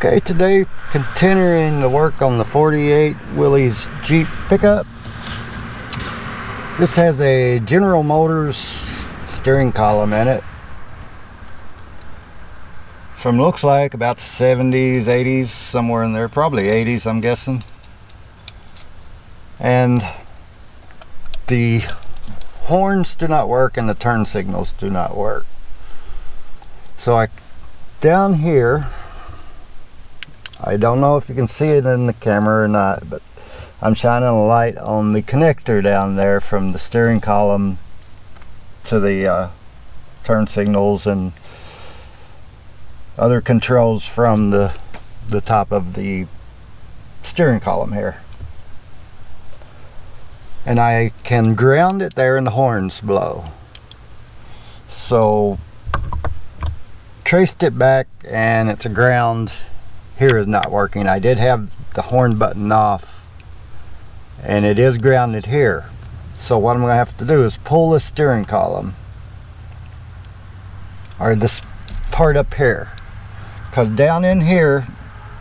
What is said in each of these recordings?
Okay, today continuing the work on the 48 Willys Jeep pickup. This has a General Motors steering column in it from looks like about the 70s, 80s, somewhere in there, probably 80s I'm guessing. And the horns do not work and the turn signals do not work. So down here, I don't know if you can see it in the camera or not, but I'm shining a light on the connector down there from the steering column to the turn signals and other controls from the top of the steering column here. And I can ground it there and the horns blow. So traced it back and it's a ground. Here is not working. I did have the horn button off and it is grounded here. So what I'm going to have to do is pull the steering column, or this part up here, because down in here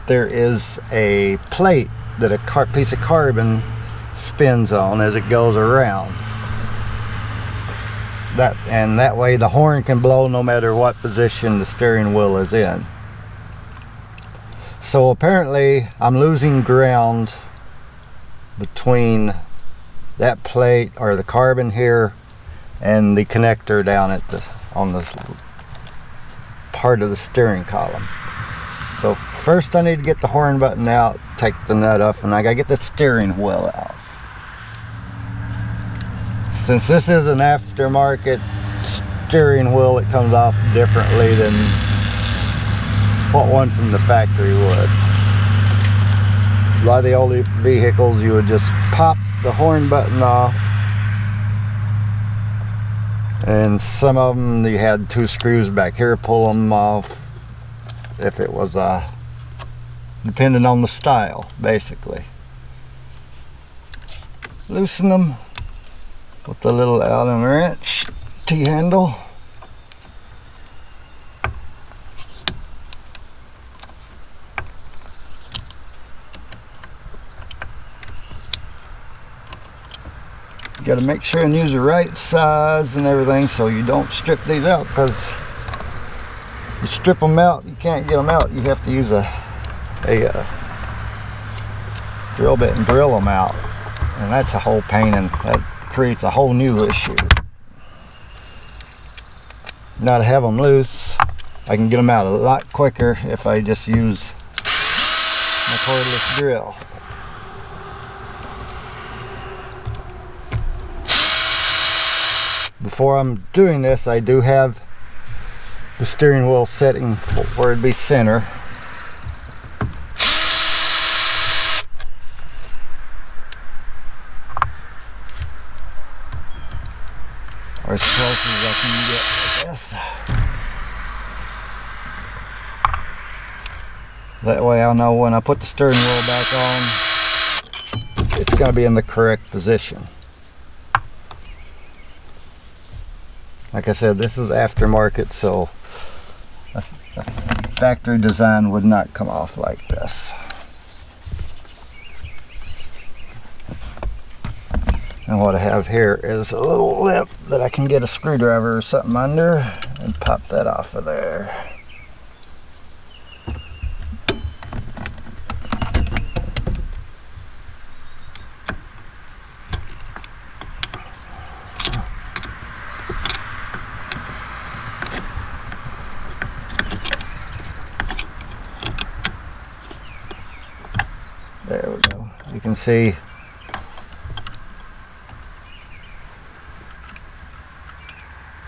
there is a plate that a piece of carbon spins on as it goes around. That way the horn can blow no matter what position the steering wheel is in. So apparently I'm losing ground between that plate or the carbon here and the connector down at on the part of the steering column. So first I need to get the horn button out, take the nut off, and I gotta get the steering wheel out. Since this is an aftermarket steering wheel, it comes off differently than what one from the factory would. A lot of the older vehicles, you would just pop the horn button off, and some of them you had two screws back here, pull them off if it was depending on the style, basically. Loosen them with the little Allen wrench T-handle. You got to make sure and use the right size and everything so you don't strip these out, because you strip them out, you can't get them out. You have to use a drill bit and drill them out, and that's a whole pain, and that creates a whole new issue. Now to have them loose, I can get them out a lot quicker if I just use my cordless drill. Before I'm doing this, I do have the steering wheel setting for where it'd be center. Or as close as I can get, I guess. That way I'll know when I put the steering wheel back on, it's going to be in the correct position. Like I said, this is aftermarket, so a factory design would not come off like this. And what I have here is a little lip that I can get a screwdriver or something under and pop that off of there. There we go. You can see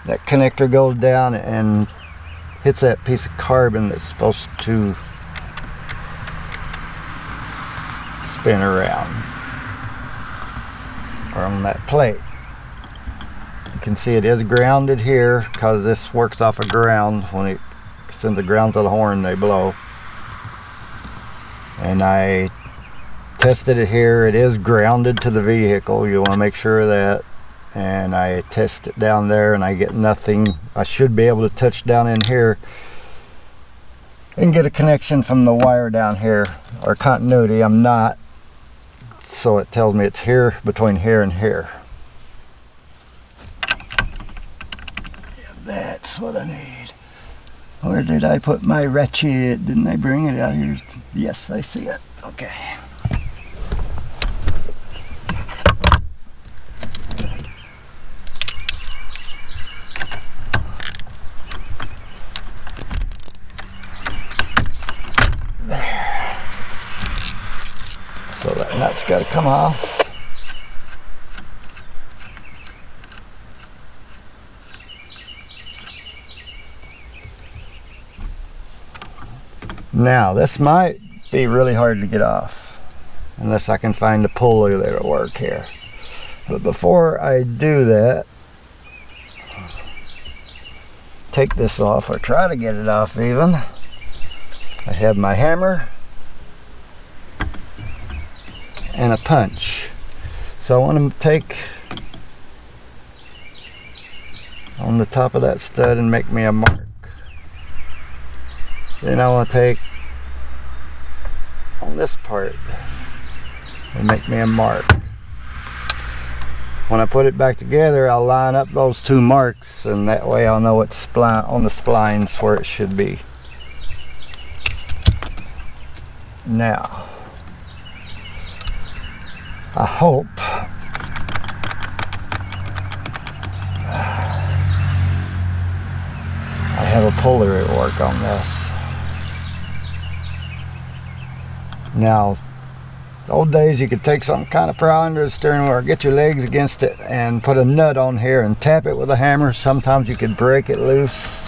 that connector goes down and hits that piece of carbon that's supposed to spin around, or on that plate. You can see it is grounded here because this works off of ground. When it sends the ground to the horn, they blow. And I tested it here. It is grounded to the vehicle. You want to make sure of that. And I test it down there and I get nothing. I should be able to touch down in here and get a connection from the wire down here, or continuity. I'm not, so it tells me it's here, between here and here. Yeah, that's what I need. Where did I put my ratchet? Didn't I bring it out here? Yes, I see it. Okay. There. So that nut's got to come off. Now, this might be really hard to get off unless I can find a pulley that'll work here. But before I do that, take this off, or try to get it off even. I have my hammer and a punch. So I want to take on the top of that stud and make me a mark. Then I want to take on this part and make me a mark. When I put it back together, I'll line up those two marks, and that way I'll know it's on the splines where it should be. Now, I hope I have a puller at work on this. Now, the old days you could take some kind of pry under the steering wheel or get your legs against it and put a nut on here and tap it with a hammer. Sometimes you could break it loose,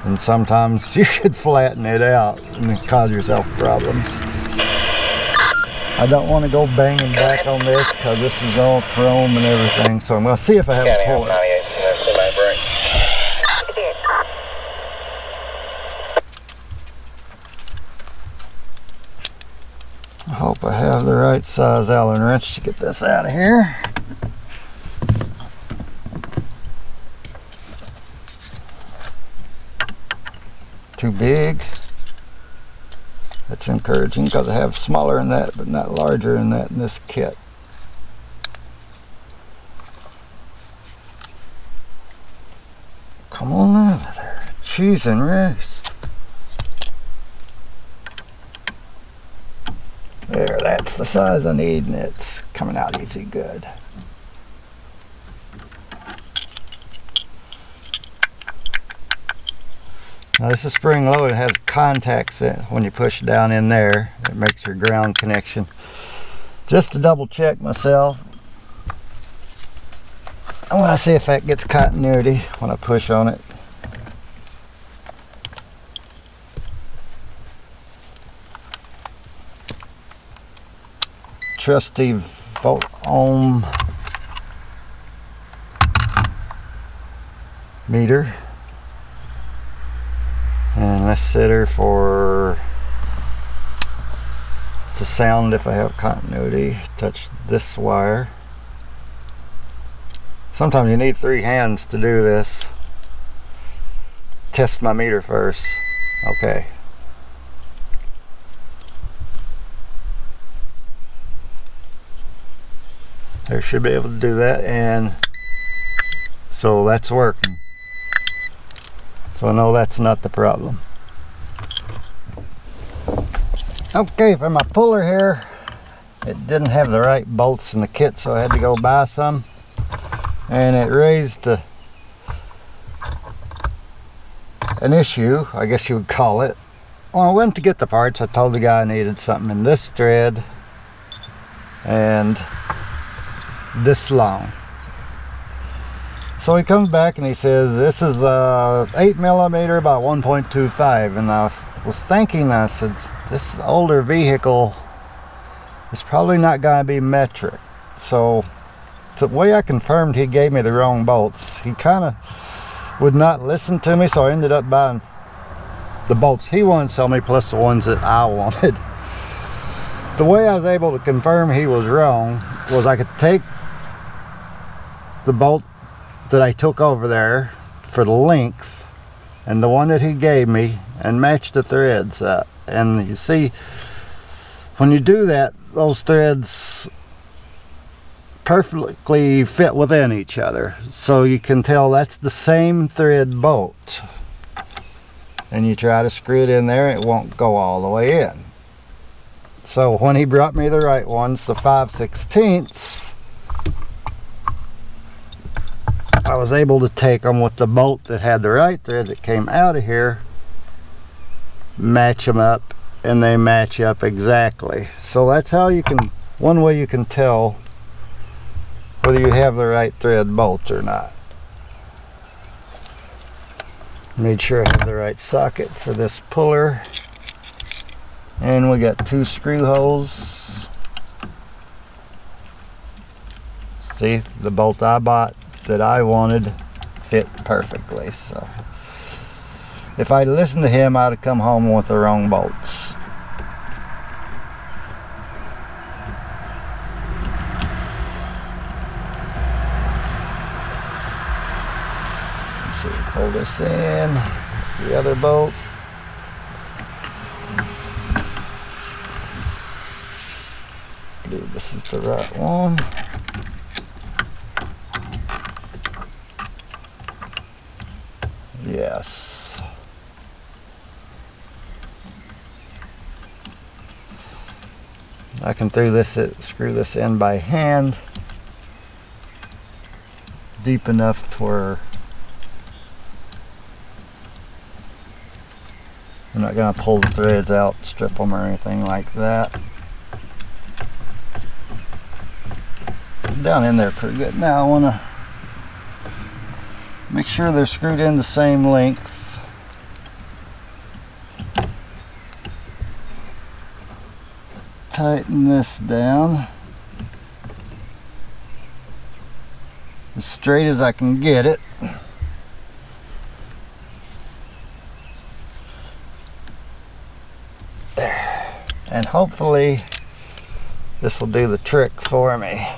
and sometimes you could flatten it out and cause yourself problems. I don't want to go banging back on this because this is all chrome and everything, so I'm going to see if I have a puller. I hope I have the right size Allen wrench to get this out of here. Too big. That's encouraging because I have smaller than that, but not larger than that in this kit. Come on out of there. Cheese and rice. There, that's the size I need, and it's coming out easy good. Now this is spring loaded. It has contacts that when you push down in there, it makes your ground connection. Just to double check myself, I want to see if that gets continuity when I push on it. Trusty volt ohm meter, and let's set her for the sound if I have continuity. Touch this wire. Sometimes you need 3 hands to do this. Test my meter first. Okay. There, should be able to do that, and so that's working. So I know that's not the problem. Okay, for my puller here, it didn't have the right bolts in the kit, so I had to go buy some, and it raised an issue, I guess you would call it. When I went to get the parts, I told the guy I needed something in this thread and this long. So he comes back and he says this is 8mm by 1.25, and I was thinking, I said, this older vehicle is probably not going to be metric. So the way I confirmed, he gave me the wrong bolts. He kind of would not listen to me, so I ended up buying the bolts he wanted to sell me plus the ones that I wanted. The way I was able to confirm he was wrong was I could take the bolt that I took over there for the length and the one that he gave me and match the threads up. And you see, when you do that, those threads perfectly fit within each other, so you can tell that's the same thread bolt. And you try to screw it in there, it won't go all the way in. So when he brought me the right ones, the 5/16, I was able to take them with the bolt that had the right thread that came out of here, match them up, and they match up exactly. So that's how you can, one way you can tell whether you have the right thread bolt or not. Made sure I have the right socket for this puller. And we got 2 screw holes. See, the bolt I bought that I wanted fit perfectly. So if I'd listened to him, I'd have come home with the wrong bolts. So we pull this in, the other bolt. This is the right one. Yes. I can screw this in by hand, deep enough for I'm not going to pull the threads out, strip them or anything like that. Down in there pretty good. Now I want to make sure they're screwed in the same length. Tighten this down as straight as I can get it. There. And hopefully this will do the trick for me.